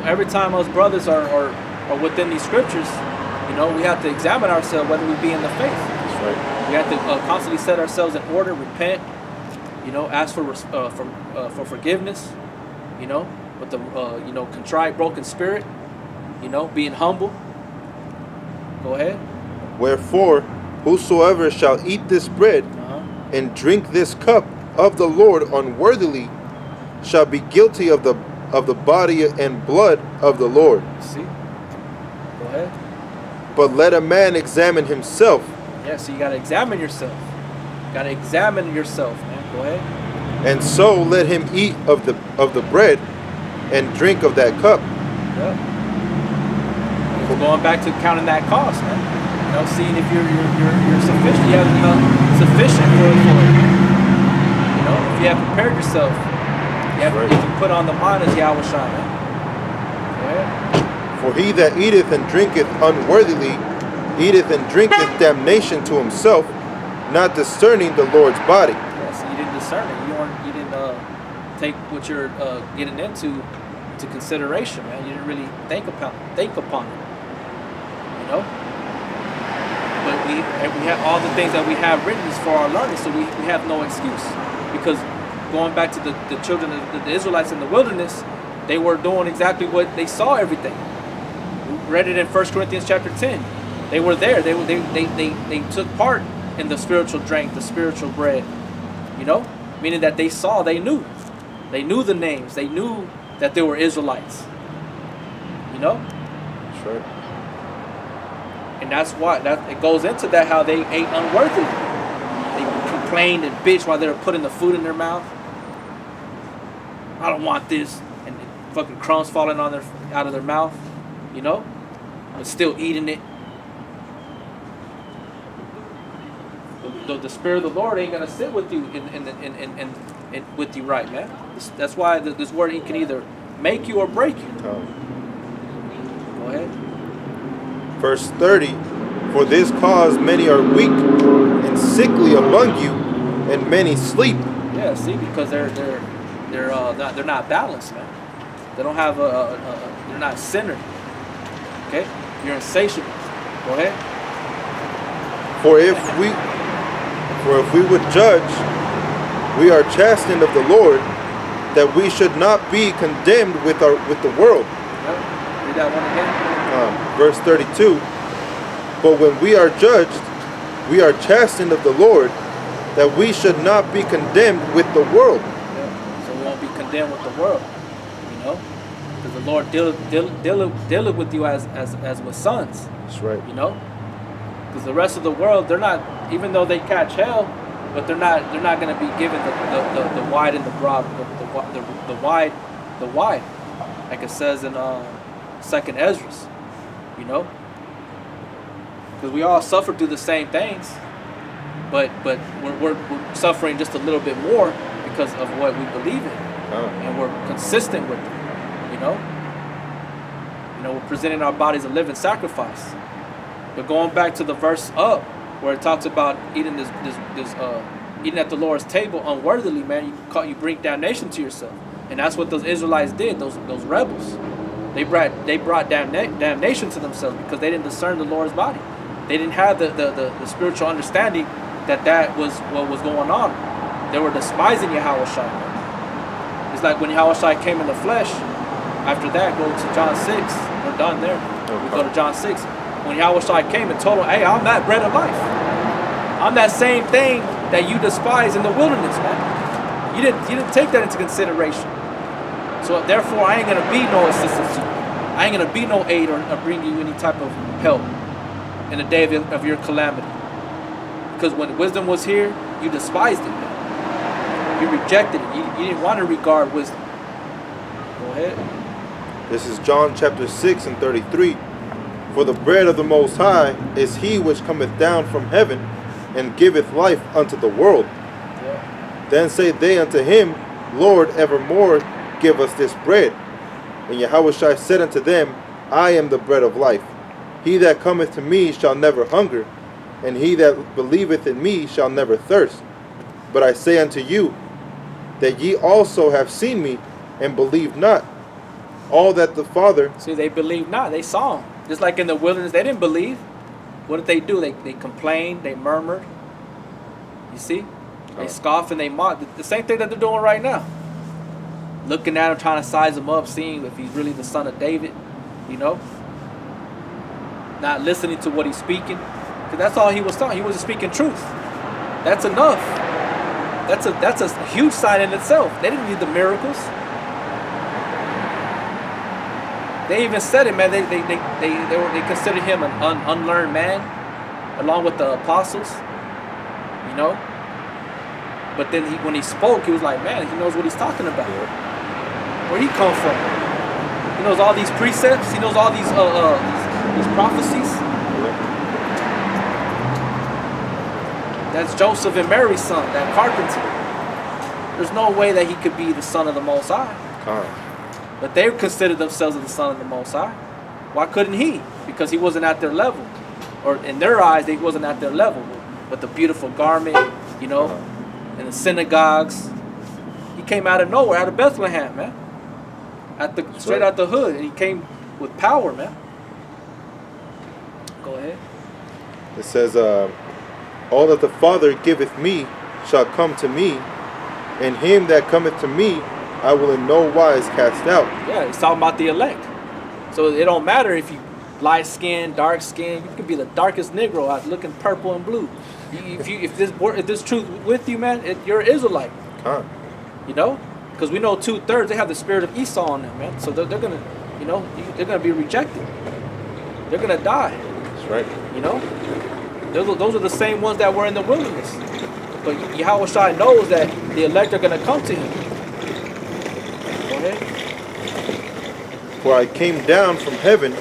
every time us brothers are within these scriptures, we have to examine ourselves whether we be in the faith. That's right. We have to constantly set ourselves in order, repent, ask for forgiveness, with the contrite, broken spirit, being humble. Go ahead. Wherefore, whosoever shall eat this bread and drink this cup of the Lord unworthily shall be guilty of the body and blood of the Lord. See? Go ahead. But let a man examine himself. Yeah, so you got to examine yourself. You got to examine yourself, man. Go ahead. And so let him eat of the bread and drink of that cup. Yeah. We're going back to counting that cost, man. Seeing if you're sufficient. You have sufficient for it. If you have prepared yourself, if you put on the mind as Yahawashi, man. Go ahead. For he that eateth and drinketh unworthily eateth and drinketh damnation to himself, not discerning the Lord's body. Yeah, so you didn't discern it. You didn't take what you're getting into consideration, man. You didn't really think upon it. But we have all the things that we have written is for our learning, so we have no excuse. Because going back to the children of the Israelites in the wilderness, they were doing exactly what they saw everything. We read it in 1 Corinthians chapter 10. They were there. They took part in the spiritual drink, the spiritual bread. Meaning that they saw, they knew. They knew the names. They knew that they were Israelites. That's right. And that's why it goes into that how they ate unworthily. They complained and bitched while they were putting the food in their mouth. I don't want this, and fucking crumbs falling out of their mouth, but still eating it. The Spirit of the Lord ain't gonna sit with you in with you, right, man. That's why this word can either make you or break you. Go ahead. Verse 30. For this cause many are weak and sickly among you, and many sleep. Yeah, see, because they're not balanced, man. They don't have they're not centered. Okay, you're insatiable. Go ahead. For if we would judge, we are chastened of the Lord, that we should not be condemned with the world. Yep. Read that one again. Verse 32. But when we are judged, we are chastened of the Lord, that we should not be condemned with the world. Yeah. So we won't be condemned with the world, because the Lord deal with you as with sons. That's right. Because the rest of the world, they're not, even though they catch hell, but they're not going to be given the wide and the broad, the wide, like it says in 2nd Esdras, because we all suffer through the same things, but we're suffering just a little bit more because of what we believe in, and we're consistent with it. We're presenting our bodies a living sacrifice. But going back to the verse up where it talks about eating eating at the Lord's table unworthily, man, you bring damnation to yourself, and that's what those Israelites did. Those rebels, they brought damnation to themselves because they didn't discern the Lord's body. They didn't have the spiritual understanding that was what was going on. They were despising Yahawashi. It's like when Yahawashi came in the flesh. After that, go to John 6. We're done there. We go to John 6. When Yahawashi came and told him, hey, I'm that bread of life. I'm that same thing that you despise in the wilderness, man. You didn't take that into consideration. So therefore, I ain't going to be no assistance to you. I ain't going to be no aid or bring you any type of help in the day of your calamity. Because when wisdom was here, you despised it, man. You rejected it. You didn't want to regard wisdom. Go ahead. This is John chapter 6 and 33. For the bread of the Most High is he which cometh down from heaven, and giveth life unto the world. Yeah. Then say they unto him, Lord, evermore give us this bread. And Yahawashi said unto them, I am the bread of life. He that cometh to me shall never hunger, and he that believeth in me shall never thirst. But I say unto you, that ye also have seen me, and believe not. all that the Father. See, they believed not. They saw him. Just like in the wilderness, they didn't believe. What did they do? They complained. They murmured. You see? They scoff and they mock. The same thing that they're doing right now. Looking at him, trying to size him up, seeing if he's really the son of David. You know? Not listening to what he's speaking. Because that's all he was talking. He was speaking truth. That's enough. That's a huge sign in itself. They didn't need the miracles. They even said it, man. They considered him an unlearned man, along with the apostles. You know. But then when he spoke, he was like, man, he knows what he's talking about. Where'd he come from? He knows all these precepts. He knows all these prophecies. That's Joseph and Mary's son, that carpenter. There's no way that he could be the son of the Most High. But they considered themselves the son of the Most High. Why couldn't he? Because he wasn't at their level. Or in their eyes, he wasn't at their level. But the beautiful garment, you know, in the synagogues. He came out of nowhere, out of Bethlehem, man. Straight out the hood. And he came with power, man. Go ahead. It says, all that the Father giveth me shall come to me, and him that cometh to me I will in no wise cast out. Yeah, he's talking about the elect. So it don't matter if you light skin, dark skin. You could be the darkest Negro out looking purple and blue. If this truth with you, man, you're an Israelite. You know, because we know 2/3 they have the spirit of Esau on them, man. So they're gonna, you know, they're gonna be rejected. They're gonna die. That's right. You know, those are the same ones that were in the wilderness. But Yahawashi knows that the elect are gonna come to him. Go ahead. For I came down from heaven,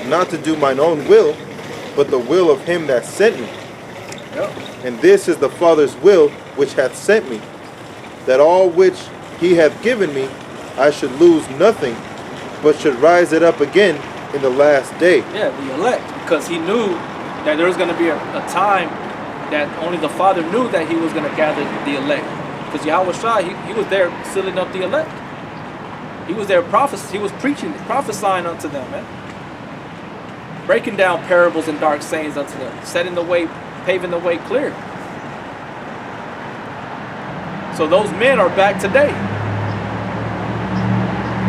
not to do mine own will, but the will of him that sent me. Yep. And this is the Father's will which hath sent me, that all which he hath given me I should lose nothing, but should rise it up again in the last day. Yeah, the elect, because he knew that there was going to be a time that only the Father knew that he was going to gather the elect. Because Yahawashi, he was there sealing up the elect. He was there he was preaching, prophesying unto them, man. Breaking down parables and dark sayings unto them, setting the way, paving the way clear. So those men are back today.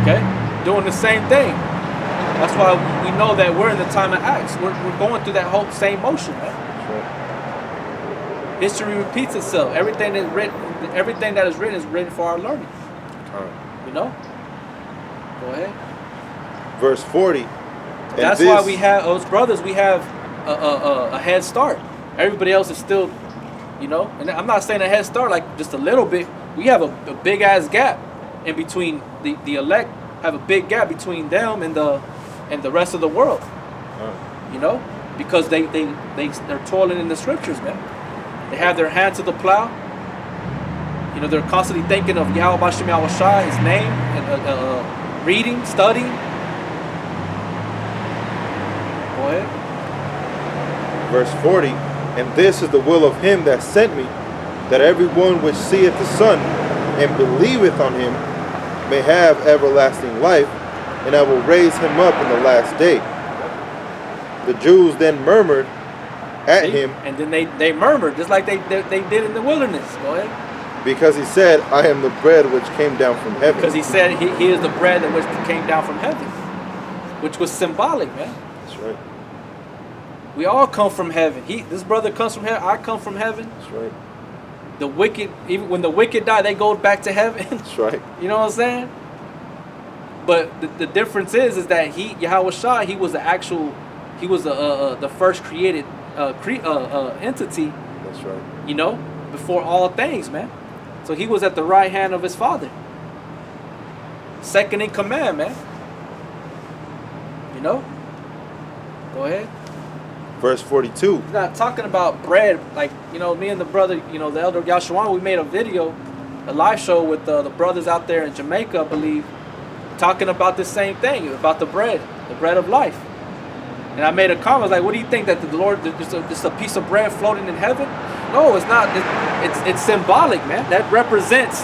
Okay? Doing the same thing. That's why we know that we're in the time of Acts. We're going through that whole same motion, man. Sure. History repeats itself. Everything that is written is written for our learning. You know? Go ahead. Verse 40. That's why we have, us brothers, we have a head start. Everybody else is still, you know, and I'm not saying a head start like just a little bit. We have a big ass gap in between the elect, have a big gap between them and the rest of the world. You know, because they're toiling in the scriptures, man. They have their hand to the plow. You know, they're constantly thinking of Yahawashi, his name, and reading, studying. Go ahead. Verse 40. And this is the will of him that sent me, that every one which seeth the Son and believeth on him may have everlasting life, and I will raise him up in the last day. The Jews then murmured at him. And then they murmured, just like they did in the wilderness. Go ahead. Because he said, I am the bread which came down from heaven. Because he said he is the bread that which came down from heaven. Which was symbolic, man. That's right. We all come from heaven. This brother comes from heaven. I come from heaven. That's right. The wicked, even when the wicked die, they go back to heaven. That's right. You know what I'm saying? But the difference is that Yahawashi, he was the first created entity. That's right. You know, before all things, man. So he was at the right hand of his Father. Second in command, man. You know? Go ahead. Verse 42. He's not talking about bread. Like, you know, me and the brother, you know, the elder Yashawan, we made a live show with the brothers out there in Jamaica, I believe, talking about the same thing, about the bread of life. And I made a comment, I was like, what do you think, that the Lord, just a piece of bread floating in heaven? No, it's not. It's symbolic, man. That represents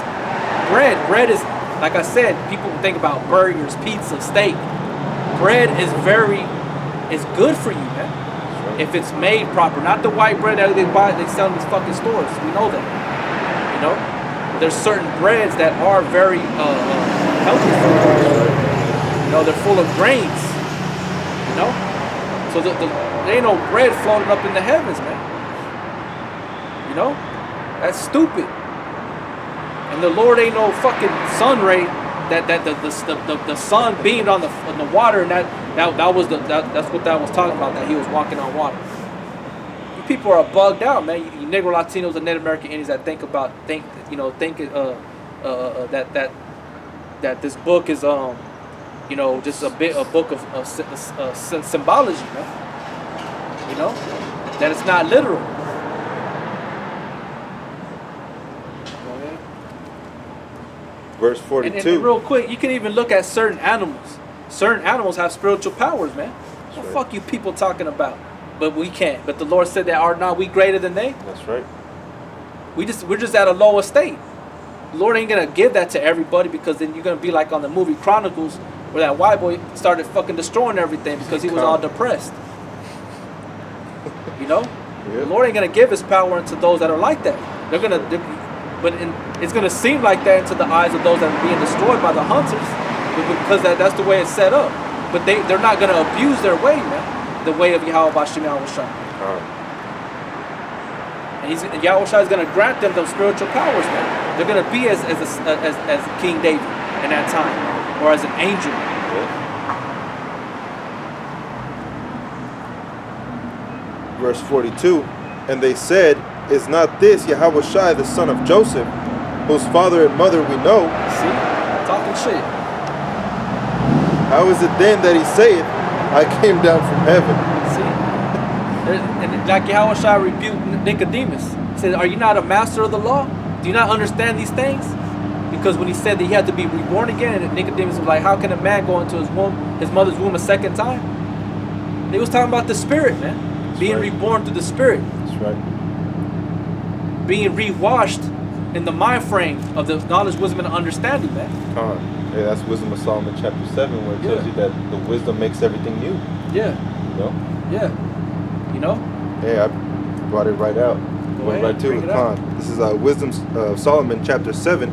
bread. Bread is like I said, people think about burgers, pizza, steak. Bread is good for you, man. Right. If it's made proper, not the white bread that they sell in these fucking stores. We know that. You know, there's certain breads that are very healthy for you. You know, they're full of grains. You know, so there ain't no bread floating up in the heavens, man. You know, that's stupid. And the Lord ain't no fucking sun ray that the sun beamed on the water, and that's what that was talking about, that he was walking on water. You people are bugged out, man. You Negro Latinos and Native American Indians that think that this book is you know, just a book of symbology, man. You know, that it's not literal. Verse 42. And real quick, you can even look at certain animals. Certain animals have spiritual powers, man. What the fuck you people talking about? But we can't. But the Lord said that are not we greater than they? That's right. We're just at a lower state. The Lord ain't gonna give that to everybody, because then you're gonna be like on the movie Chronicles, where that white boy started fucking destroying everything because he was all depressed. You know? Yeah. The Lord ain't gonna give his power into those that are like that. It's gonna seem like that into the eyes of those that are being destroyed by the hunters, because that's the way it's set up. But they're not gonna abuse their way, man. The way of Yahawashi. And Yahawashi is gonna grant them those spiritual powers, man. They're gonna be as King David in that time, or as an angel. Verse 42. And they said, is not this Yahawashi the son of Joseph, whose father and mother we know? See? Talking shit. How is it then that he saith, I came down from heaven? See? And like Yahawashi rebuked Nicodemus. He said, are you not a master of the law? Do you not understand these things? Because when he said that he had to be reborn again, and Nicodemus was like, how can a man go into his mother's womb a second time? And he was talking about the spirit, man. Being reborn through the spirit. That's right. Being rewashed in the mind frame of the knowledge, wisdom, and understanding, man. Yeah, that's Wisdom of Solomon chapter 7, where it tells you that the wisdom makes everything new. Yeah. You know? Yeah. You know? Yeah, I brought it right out. Went right to it. This is Wisdom of Solomon chapter 7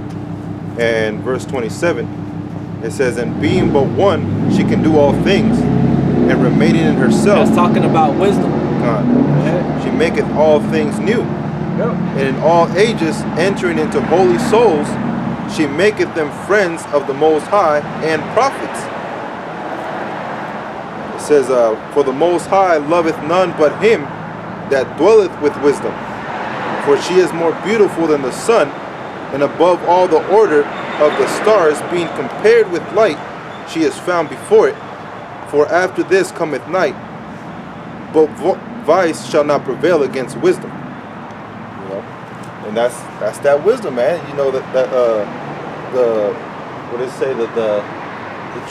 and verse 27. It says, and being but one, she can do all things, and remaining in herself. That's talking about wisdom. She maketh all things new. Yep. And in all ages entering into holy souls, she maketh them friends of the Most High and prophets. It says, for the Most High loveth none but him that dwelleth with wisdom. For she is more beautiful than the sun, and above all the order of the stars, being compared with light, she is found before it. For after this cometh night, but vice shall not prevail against wisdom. You know, and that's that wisdom, man. You know that the what does it say, that the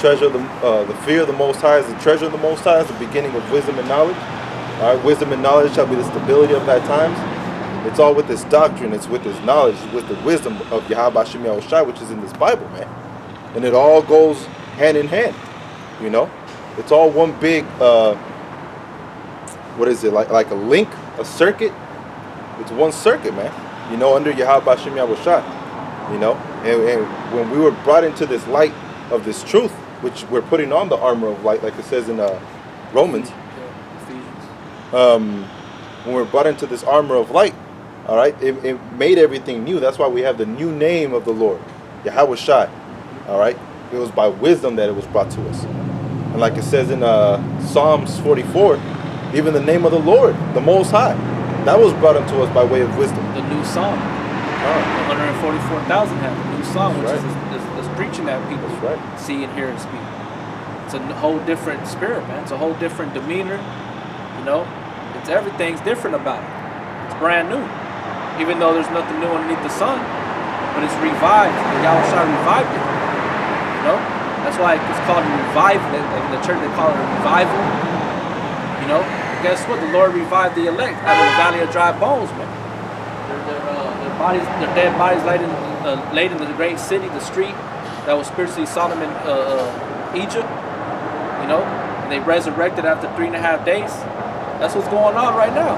treasure of the fear of the Most High is the treasure of the Most High, is the beginning of wisdom and knowledge. All right, wisdom and knowledge shall be the stability of thy times. It's all with this doctrine. It's with this knowledge. It's with the wisdom of Yahawashi, which is in this Bible, man. And it all goes hand in hand. You know, it's all one big. What is it, like a link, a circuit? It's one circuit, man. You know, under Yahawashi. You know, and when we were brought into this light of this truth, which we're putting on the armor of light, like it says in Romans. When we're brought into this armor of light, all right, it made everything new. That's why we have the new name of the Lord, Yahawashi. All right, it was by wisdom that it was brought to us. And like it says in Psalms 44, even the name of the Lord, the Most High, that was brought unto us by way of wisdom. The new song. 144,000 have a new song, which is preaching that people see and hear and speak. It's a whole different spirit, man. It's a whole different demeanor. You know, it's everything's different about it. It's brand new, even though there's nothing new underneath the sun. But it's revived. And Yahawashi revived it. You know, that's why it's called a revival. In the church they call it a revival. You know, guess what? The Lord revived the elect out of the valley of dry bones, man. Their dead bodies laid in the great city, the street, that was spiritually Sodom and Egypt, you know, and they resurrected after 3.5 days. That's what's going on right now,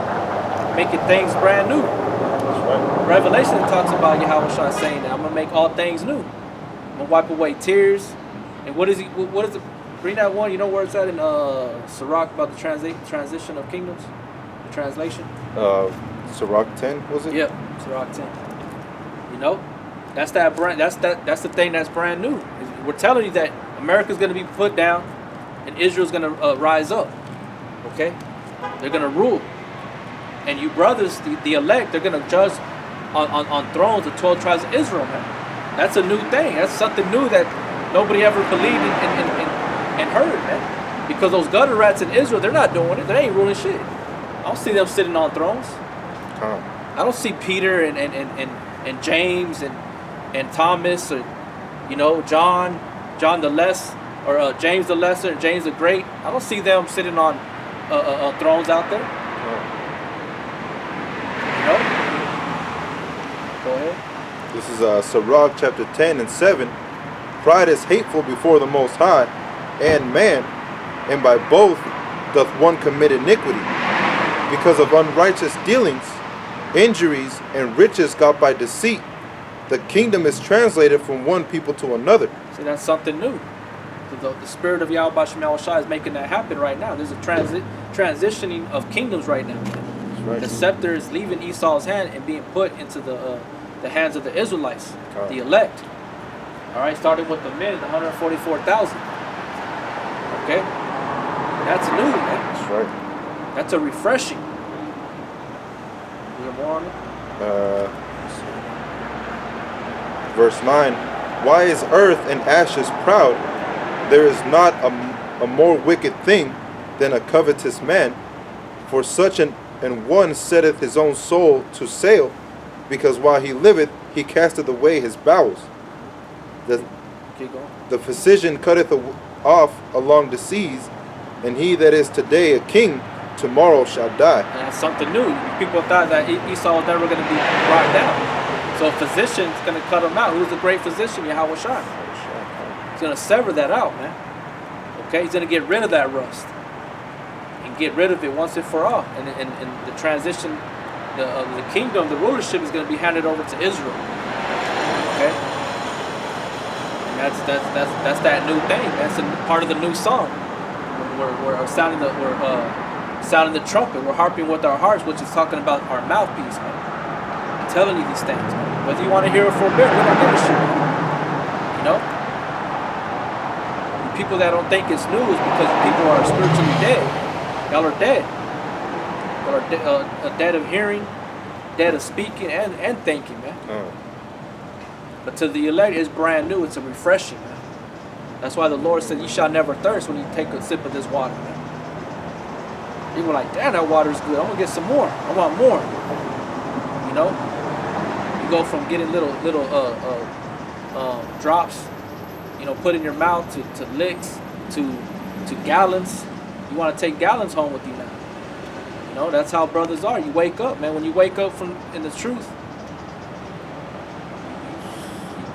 making things brand new. That's right. Revelation talks about Yahawashi saying that I'm gonna make all things new. I'm gonna wipe away tears. And what is he? What is it? Bring that one. You know where it's at in Sirach about the transition of kingdoms, the translation. Sirach 10 was it? Yep, Sirach 10. You know, that's that brand. That's the thing that's brand new. We're telling you that America's gonna be put down, and Israel's gonna rise up. Okay, they're gonna rule. And you brothers, the elect, they're going to judge on thrones, the 12 tribes of Israel, man. That's a new thing. That's something new that nobody ever believed and heard, man. Because those gutter rats in Israel, they're not doing it. They ain't ruling shit. I don't see them sitting on thrones. I don't see Peter and James and Thomas or, you know, John the Less, or James the Lesser and James the Great. I don't see them sitting on thrones out there. Go ahead. This is Sirach chapter 10 and 7. Pride is hateful before the Most High and man, and by both doth one commit iniquity. Because of unrighteous dealings, injuries, and riches got by deceit, the kingdom is translated from one people to another. See, that's something new. The spirit of Yahawashi is making that happen right now. There's a transitioning of kingdoms right now. Right. The scepter is leaving Esau's hand and being put into the hands of the Israelites, the elect. All right, starting with the men, the 144,000. Okay, that's new, man. That's right. That's a refreshing. Is there more on it? Verse 9. Why is earth and ashes proud? There is not a more wicked thing than a covetous man, for such an one setteth his own soul to sale, because while he liveth, he casteth away his bowels. The physician cutteth off along the seas, and he that is today a king, tomorrow shall die. And that's something new. People thought that Esau was never going to be brought down. So a physician's going to cut him out. Who's the great physician? Yahawashi. He's going to sever that out, man. Okay, he's going to get rid of that rust. Get rid of it once and for all, and the transition, the kingdom, the rulership is going to be handed over to Israel. Okay, and that's that new thing. That's a part of the new song. We're sounding the trumpet. We're harping with our hearts, which is talking about our mouthpiece, man. I'm telling you these things, man. Whether you want to hear it for a bit, we don't give a shit. You know, and people that don't think it's new is because people are spiritually dead. Y'all are dead. Y'all are dead of hearing, dead of speaking and thinking, man. But to the elect, it's brand new. It's a refreshing, man. That's why the Lord said, "You shall never thirst when you take a sip of this water." Man. People are like, "Damn, that water is good. I'm gonna get some more. I want more." You know, you go from getting little drops, you know, put in your mouth to licks to gallons. You want to take gallons home with you now. You know, that's how brothers are. You wake up, man. When you wake up in the truth,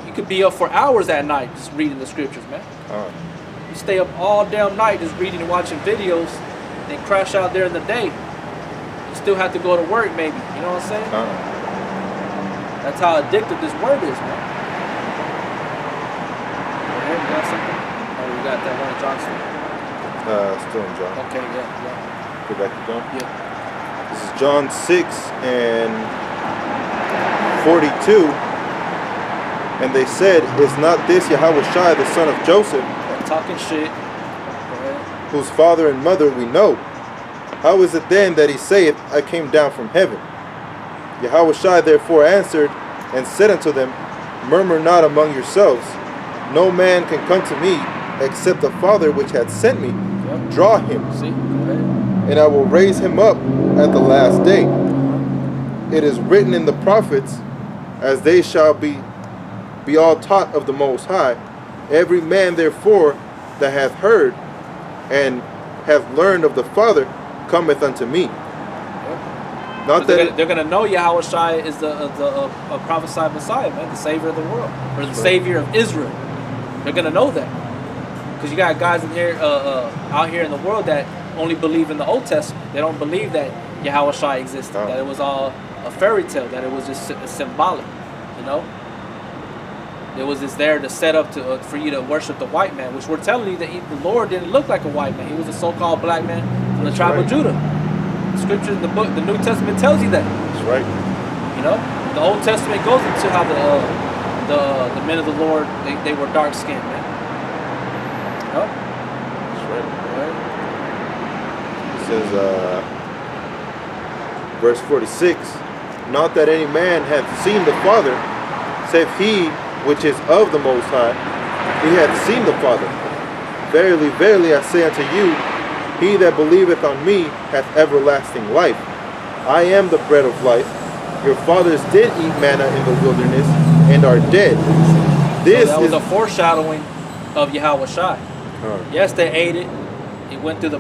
you could be up for hours at night just reading the scriptures, man. You stay up all damn night just reading and watching videos, then crash out there in the day. You still have to go to work, maybe. You know what I'm saying? That's how addictive this word is, man. You got something? Oh, you got that one, Johnson. Still in John. Okay, yeah. Go back to John. Yeah. This is John 6:42. And they said, "Is not this Yahawashi, the son of Joseph, talking shit, whose father and mother we know? How is it then that he saith, I came down from heaven?" Yahawashi therefore answered and said unto them, "Murmur not among yourselves. No man can come to me except the Father which hath sent me draw him. See? Go ahead. And I will raise him up at the last day. It is written in the prophets, as they shall be all taught of the Most High. Every man therefore that hath heard and hath learned of the Father cometh unto me." Not that they're gonna know Yahawashi is the prophesied Messiah, man, the Savior of the world, or the Savior of Israel. They're gonna know that, because you got guys in here, out here in the world that only believe in the Old Testament. They don't believe that Yahawashi existed, that it was all a fairy tale, that it was just symbolic. You know, it was just there to set up to for you to worship the white man, which we're telling you that the Lord didn't look like a white man. He was a so-called black man from the tribe of Judah. The scriptures in the book, the New Testament tells you that. That's right. You know, the Old Testament goes into how the men of the Lord, they were dark skinned, man. You know? That's right. Right. It says, verse 46, not that any man hath seen the Father, save he which is of the Most High, he hath seen the Father. Verily, verily, I say unto you, he that believeth on me hath everlasting life. I am the bread of life. Your fathers did eat manna in the wilderness and are dead. This so that was a foreshadowing of Yahawashi. Yes, they ate it. It went through the